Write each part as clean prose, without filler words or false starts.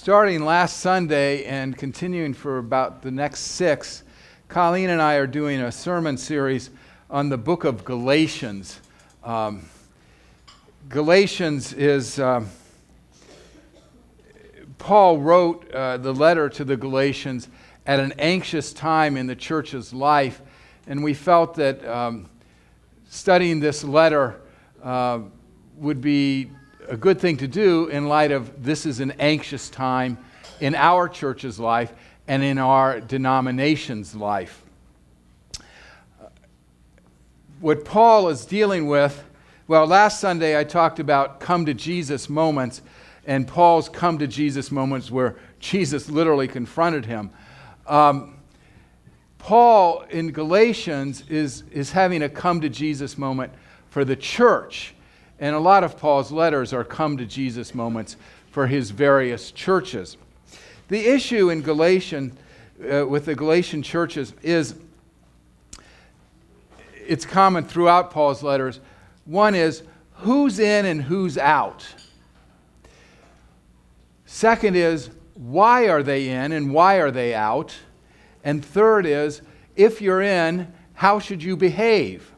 Starting last Sunday and continuing for about the next 6, Colleen and I are doing a sermon series on the book of Galatians. Galatians is, Paul wrote the letter to the Galatians at an anxious time in the church's life, and we felt that studying this letter would be a good thing to do in light of this is an anxious time in our church's life and in our denomination's life. What Paul is dealing with, well, last Sunday I talked about come to Jesus moments, and Paul's come to Jesus moments where Jesus literally confronted him. Paul in Galatians is having a come to Jesus moment for the church. And a lot of Paul's letters are come to Jesus moments for his various churches. The issue in Galatian, with the Galatian churches is, it's common throughout Paul's letters. One is, who's in and who's out? Second is, why are they in and why are they out? And third is, if you're in, how should you behave?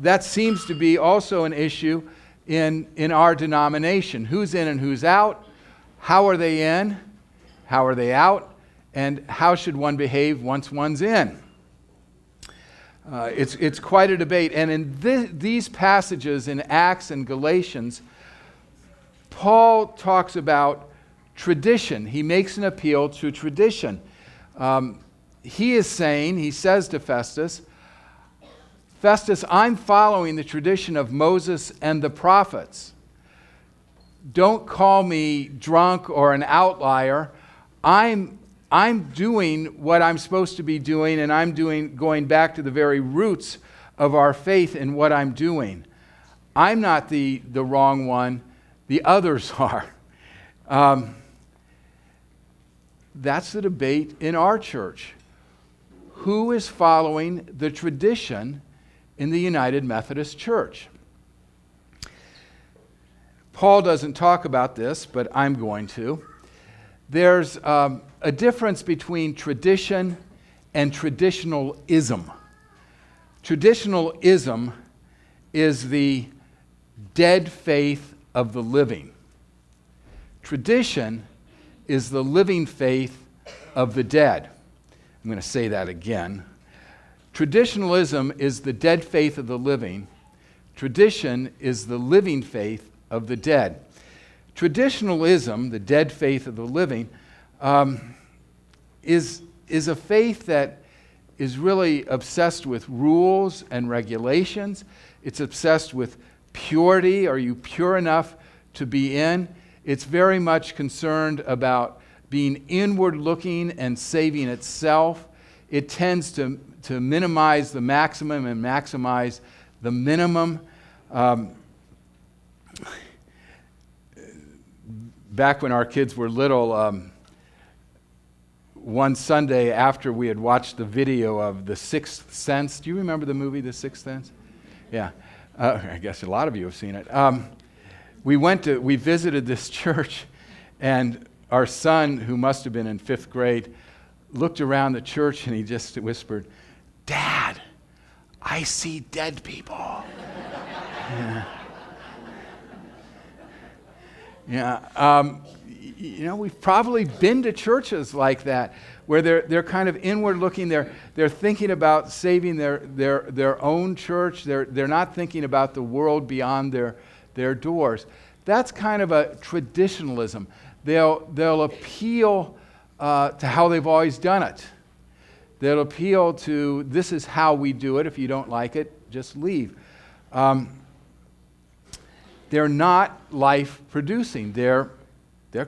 That seems to be also an issue in our denomination. Who's in and who's out? How are they in? How are they out? And how should one behave once one's in? It's quite a debate. And in these passages in Acts and Galatians, Paul talks about tradition. He makes an appeal to tradition. He says to Festus, I'm following the tradition of Moses and the prophets. Don't call me drunk or an outlier. I'm doing what I'm supposed to be doing, and I'm going back to the very roots of our faith in what I'm doing. I'm not the wrong one. The others are. That's the debate in our church. Who is following the tradition in the United Methodist Church? Paul doesn't talk about this, but I'm going to. There's a difference between tradition and traditionalism. Traditionalism is the dead faith of the living. Tradition is the living faith of the dead. I'm going to say that again. Traditionalism is the dead faith of the living. Tradition is the living faith of the dead. Traditionalism, the dead faith of the living, is a faith that is really obsessed with rules and regulations. It's obsessed with purity. Are you pure enough to be in? It's very much concerned about being inward looking and saving itself. It tends to minimize the maximum and maximize the minimum. Back when our kids were little, one Sunday after we had watched the video of The Sixth Sense, do you remember the movie The Sixth Sense? Yeah, I guess a lot of you have seen it. We visited this church, and our son, who must have been in 5th grade, looked around the church and he just whispered, "Dad, I see dead people." We've probably been to churches like that, where they're kind of inward looking. They're thinking about saving their own church. They're not thinking about the world beyond their doors. That's kind of a traditionalism. They'll appeal to how they've always done it. They'll appeal to, this is how we do it. If you don't like it, just leave. They're not life producing. They're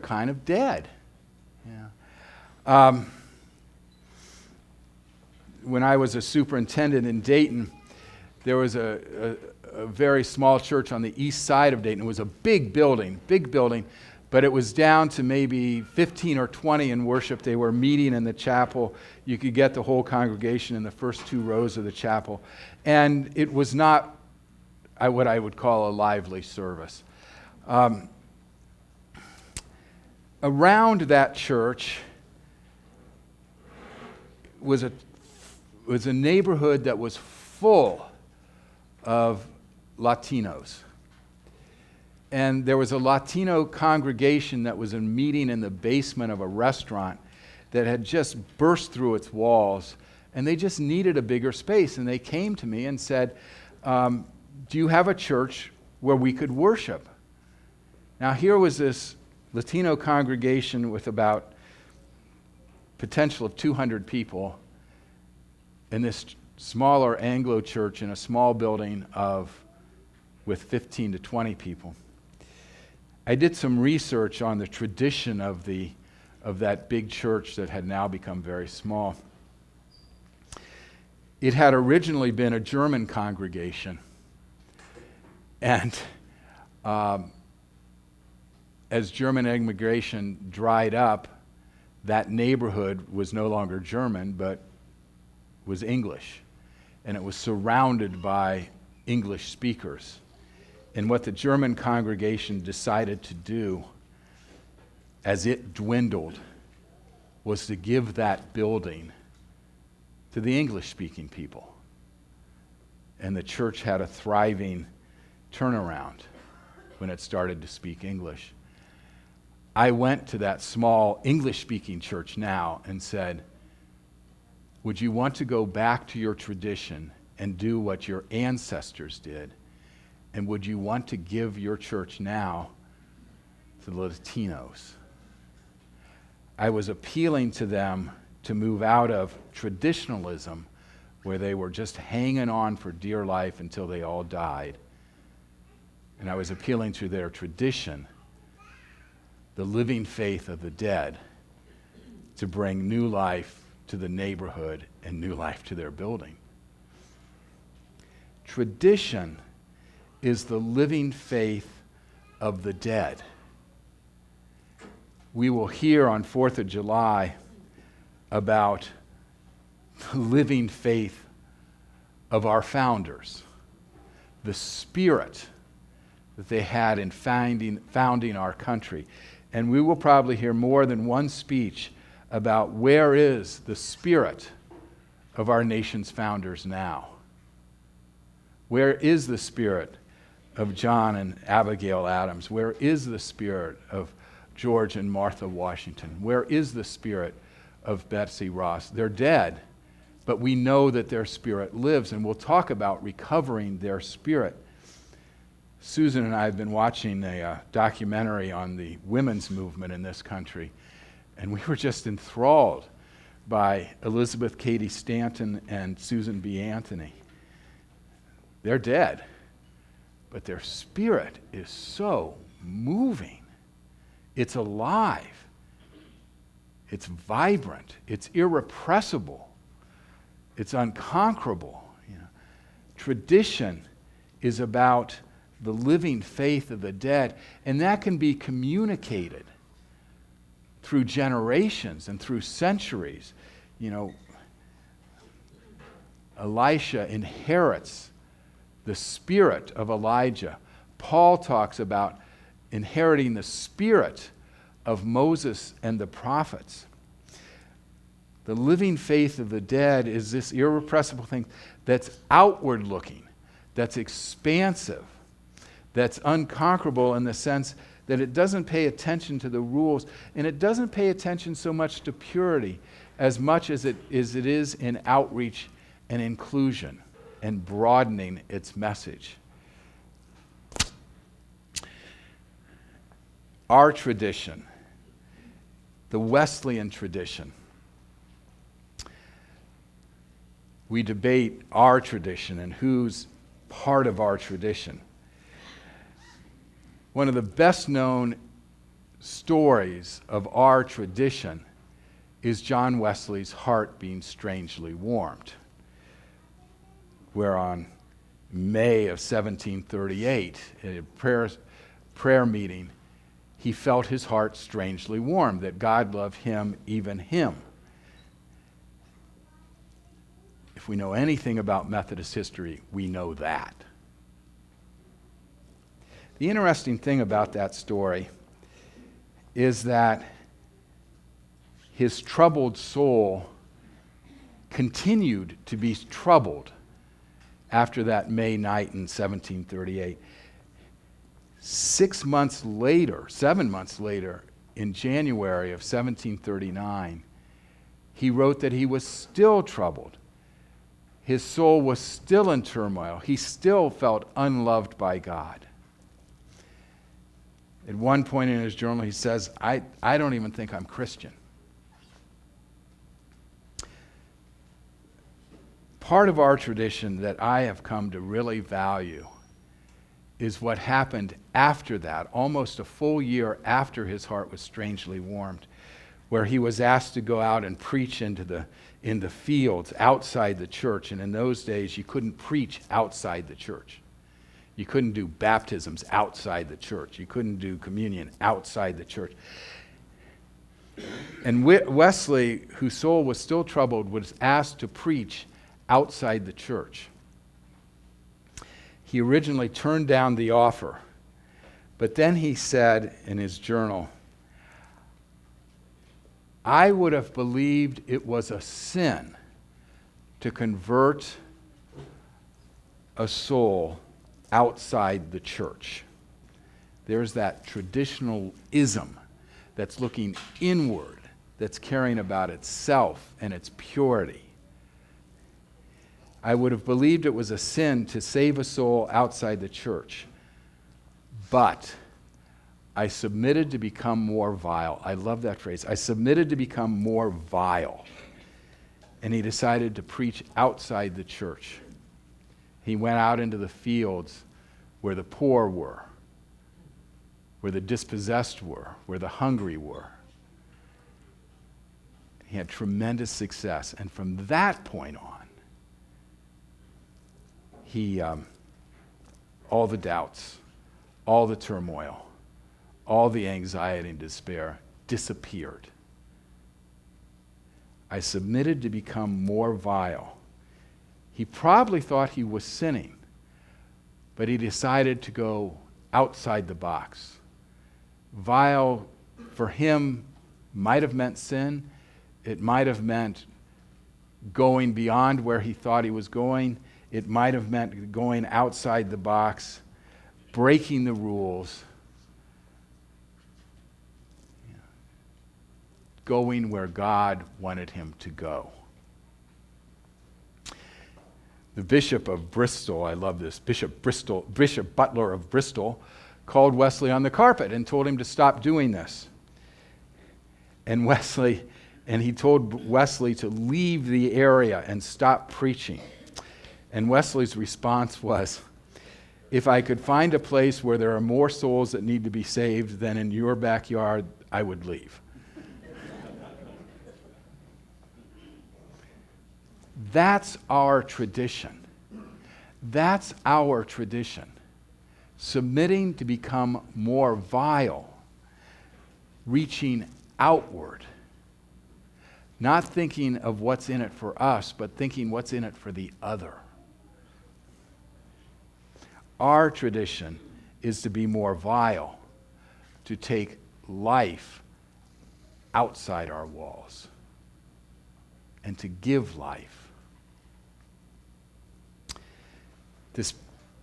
kind of dead. Yeah. When I was a superintendent in Dayton, there was a very small church on the east side of Dayton. It was a big building, but it was down to maybe 15 or 20 in worship. They were meeting in the chapel. You could get the whole congregation in the first 2 rows of the chapel. And it was not what I would call a lively service. around that church was a neighborhood that was full of Latinos. And there was a Latino congregation that was meeting in the basement of a restaurant that had just burst through its walls, and they just needed a bigger space. And they came to me and said, do you have a church where we could worship? Now, here was this Latino congregation with about potential of 200 people in this smaller Anglo church in a small building with 15 to 20 people. I did some research on the tradition of that big church that had now become very small. It had originally been a German congregation, and as German immigration dried up, that neighborhood was no longer German, but was English, and it was surrounded by English speakers. And what the German congregation decided to do as it dwindled was to give that building to the English-speaking people. And the church had a thriving turnaround when it started to speak English. I went to that small English-speaking church now and said, would you want to go back to your tradition and do what your ancestors did? And would you want to give your church now to the Latinos? I was appealing to them to move out of traditionalism, where they were just hanging on for dear life until they all died. And I was appealing to their tradition, the living faith of the dead, to bring new life to the neighborhood and new life to their building. Tradition is the living faith of the dead. We will hear on 4th of July about the living faith of our founders, the spirit that they had in founding our country. And we will probably hear more than one speech about where is the spirit of our nation's founders now. Where is the spirit of John and Abigail Adams? Where is the spirit of George and Martha Washington? Where is the spirit of Betsy Ross? They're dead, but we know that their spirit lives, and we'll talk about recovering their spirit. Susan and I have been watching a documentary on the women's movement in this country, and we were just enthralled by Elizabeth Cady Stanton and Susan B. Anthony. They're dead, but their spirit is so moving. It's alive. It's vibrant. It's irrepressible. It's unconquerable. Tradition is about the living faith of the dead, and that can be communicated through generations and through centuries. Elisha inherits the spirit of Elijah. Paul talks about inheriting the spirit of Moses and the prophets. The living faith of the dead is this irrepressible thing that's outward looking, that's expansive, that's unconquerable in the sense that it doesn't pay attention to the rules, and it doesn't pay attention so much to purity as much as it is in outreach and inclusion and broadening its message. Our tradition, the Wesleyan tradition, we debate our tradition and who's part of our tradition. One of the best known stories of our tradition is John Wesley's heart being strangely warmed, where on May of 1738, at a prayer meeting, he felt his heart strangely warmed, that God loved him, even him. If we know anything about Methodist history, we know that. The interesting thing about that story is that his troubled soul continued to be troubled after that May night in 1738. 7 months later, in January of 1739, he wrote that he was still troubled. His soul was still in turmoil. He still felt unloved by God. At one point in his journal, he says, I don't even think I'm Christian. Part of our tradition that I have come to really value is what happened after that, almost a full year after his heart was strangely warmed, where he was asked to go out and preach in the fields outside the church. And in those days, you couldn't preach outside the church. You couldn't do baptisms outside the church. You couldn't do communion outside the church. And Wesley, whose soul was still troubled, was asked to preach outside the church. He originally turned down the offer, but then he said in his journal, I would have believed it was a sin to convert a soul outside the church. There's that traditionalism that's looking inward, that's caring about itself and its purity. I would have believed it was a sin to save a soul outside the church, but I submitted to become more vile. I love that phrase. I submitted to become more vile. And he decided to preach outside the church. He went out into the fields where the poor were, where the dispossessed were, where the hungry were. He had tremendous success. And from that point on, all the doubts, all the turmoil, all the anxiety and despair disappeared. I submitted to become more vile. He probably thought he was sinning, but he decided to go outside the box. Vile for him might have meant sin. It might have meant going beyond where he thought he was going. It might have meant going outside the box, breaking the rules, going where God wanted him to go. The Bishop of Bristol, I love this, Bishop Butler of Bristol, called Wesley on the carpet and told him to stop doing this. And he told Wesley to leave the area and stop preaching. And Wesley's response was, if I could find a place where there are more souls that need to be saved than in your backyard, I would leave. That's our tradition. That's our tradition. Submitting to become more vile, reaching outward, not thinking of what's in it for us, but thinking what's in it for the other. Our tradition is to be more vile, to take life outside our walls, and to give life.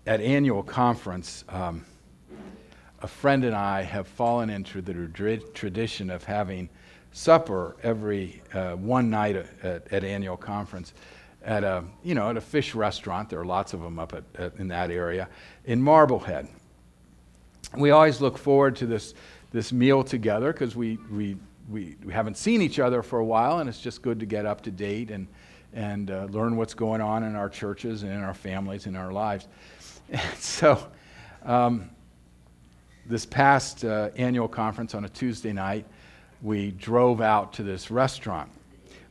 At annual conference, a friend and I have fallen into the tradition of having supper every one night at annual conference at a fish restaurant. There are lots of them up in that area in Marblehead. We always look forward to this meal together because we haven't seen each other for a while, and it's just good to get up to date and learn what's going on in our churches and in our families and our lives. And so this past annual conference on a Tuesday night, we drove out to this restaurant.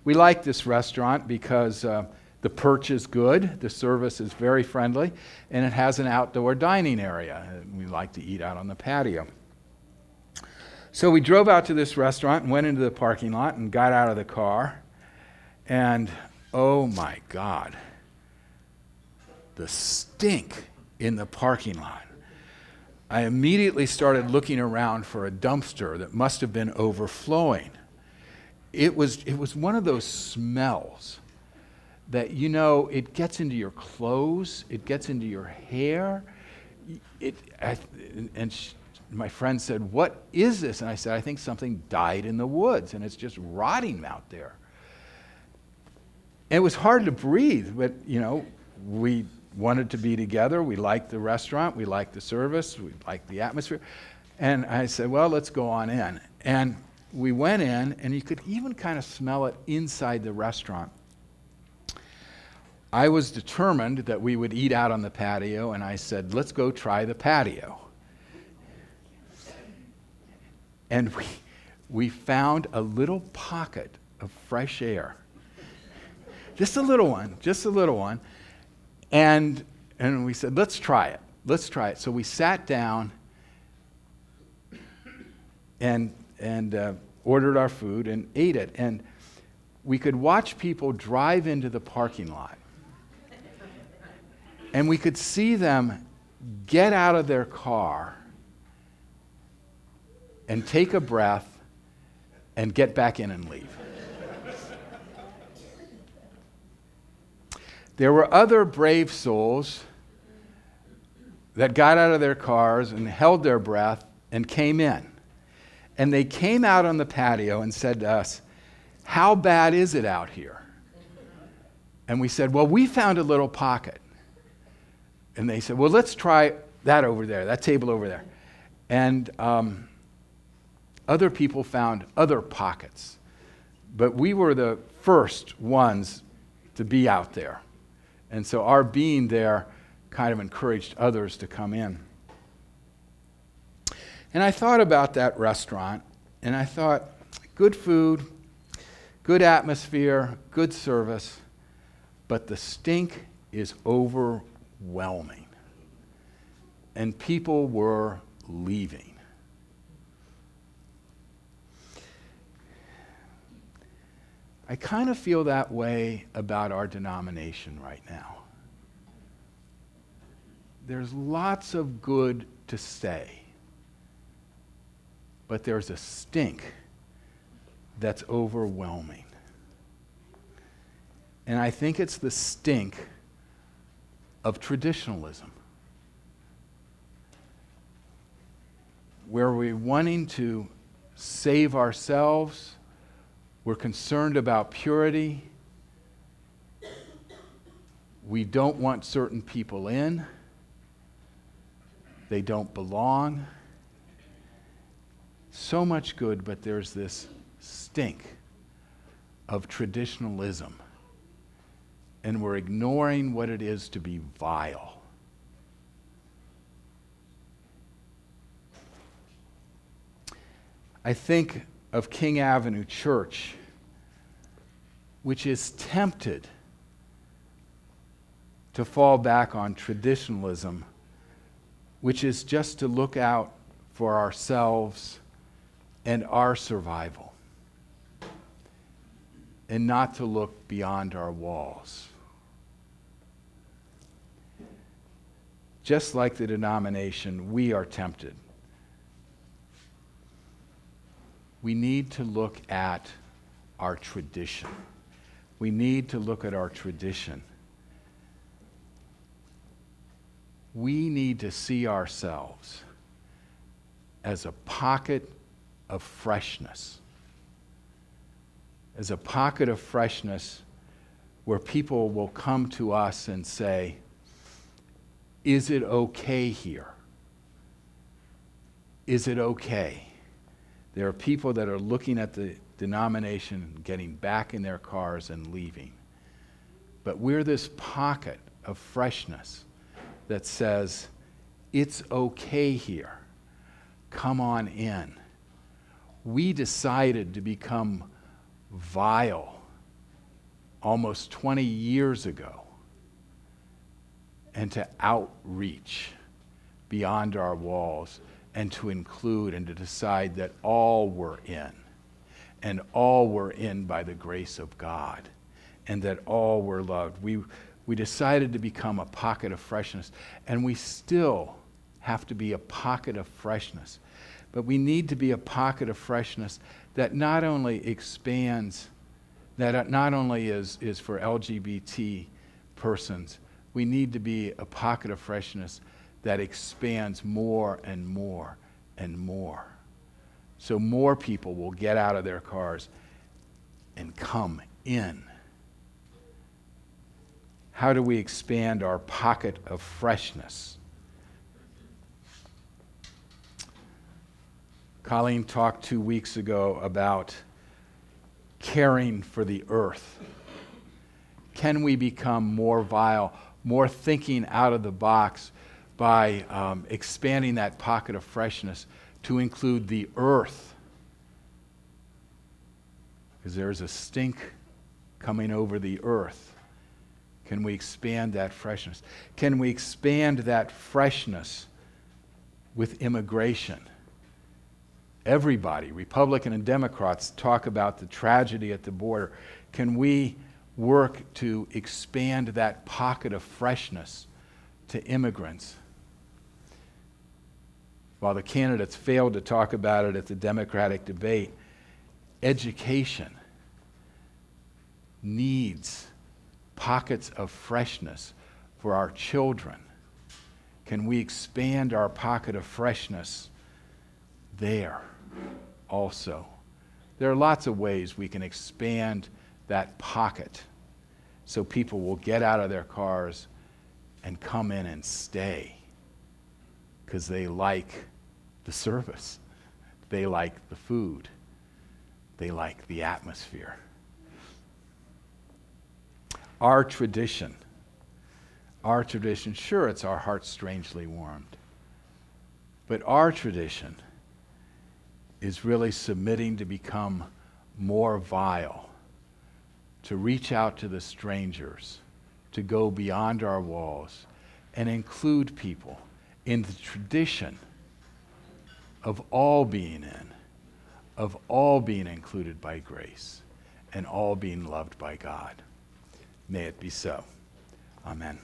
We like this restaurant because the perch is good, the service is very friendly, and it has an outdoor dining area. We like to eat out on the patio. So we drove out to this restaurant and went into the parking lot and got out of the car, and oh my God, the stink in the parking lot. I immediately started looking around for a dumpster that must have been overflowing. it was one of those smells that, it gets into your clothes, it gets into your hair. My friend said, "What is this?" And I said, "I think something died in the woods, and it's just rotting out there." And it was hard to breathe, but, we wanted to be together. We liked the restaurant. We liked the service. We liked the atmosphere. And I said, "Well, let's go on in." And we went in, and you could even kind of smell it inside the restaurant. I was determined that we would eat out on the patio, and I said, "Let's go try the patio." And we found a little pocket of fresh air. Just a little one. And we said, let's try it. So we sat down and ordered our food and ate it. And we could watch people drive into the parking lot. And we could see them get out of their car and take a breath and get back in and leave. There were other brave souls that got out of their cars and held their breath and came in. And they came out on the patio and said to us, "How bad is it out here?" And we said, "Well, we found a little pocket." And they said, "Well, let's try that over there, that table over there." And other people found other pockets. But we were the first ones to be out there. And so our being there kind of encouraged others to come in. And I thought about that restaurant, and I thought, good food, good atmosphere, good service, but the stink is overwhelming. And people were leaving. I kind of feel that way about our denomination right now. There's lots of good to say, but there's a stink that's overwhelming. And I think it's the stink of traditionalism, where we're wanting to save ourselves. We're concerned about purity. We don't want certain people in. They don't belong. So much good, but there's this stink of traditionalism. And we're ignoring what it is to be vile. I think of King Avenue Church, which is tempted to fall back on traditionalism, which is just to look out for ourselves and our survival, and not to look beyond our walls. Just like the denomination, we are tempted. We need to look at our tradition. We need to look at our tradition. We need to see ourselves as a pocket of freshness. As a pocket of freshness where people will come to us and say, "Is it okay here? Is it okay?" There are people that are looking at the denomination, getting back in their cars and leaving. But we're this pocket of freshness that says, it's okay here. Come on in. We decided to become vile almost 20 years ago and to outreach beyond our walls and to include and to decide that all were in, and all were in by the grace of God, and that all were loved. We decided to become a pocket of freshness, and we still have to be a pocket of freshness But we need to be a pocket of freshness that not only expands, that not only is for LGBT persons. We need to be a pocket of freshness that expands more and more and more. So more people will get out of their cars and come in. How do we expand our pocket of freshness? Colleen talked 2 weeks ago about caring for the earth. Can we become more vile, more thinking out of the box by expanding that pocket of freshness to include the earth? Because there's a stink coming over the earth. Can we expand that freshness? Can we expand that freshness with immigration? Everybody, Republican and Democrats, talk about the tragedy at the border. Can we work to expand that pocket of freshness to immigrants? While the candidates failed to talk about it at the Democratic debate, education needs pockets of freshness for our children. Can we expand our pocket of freshness there also? There are lots of ways we can expand that pocket so people will get out of their cars and come in and stay because they like the service, they like the food, they like the atmosphere. Our tradition, sure, it's our hearts strangely warmed, but our tradition is really submitting to become more vile, to reach out to the strangers, to go beyond our walls and include people in the tradition of all being in, of all being included by grace, and all being loved by God. May it be so. Amen.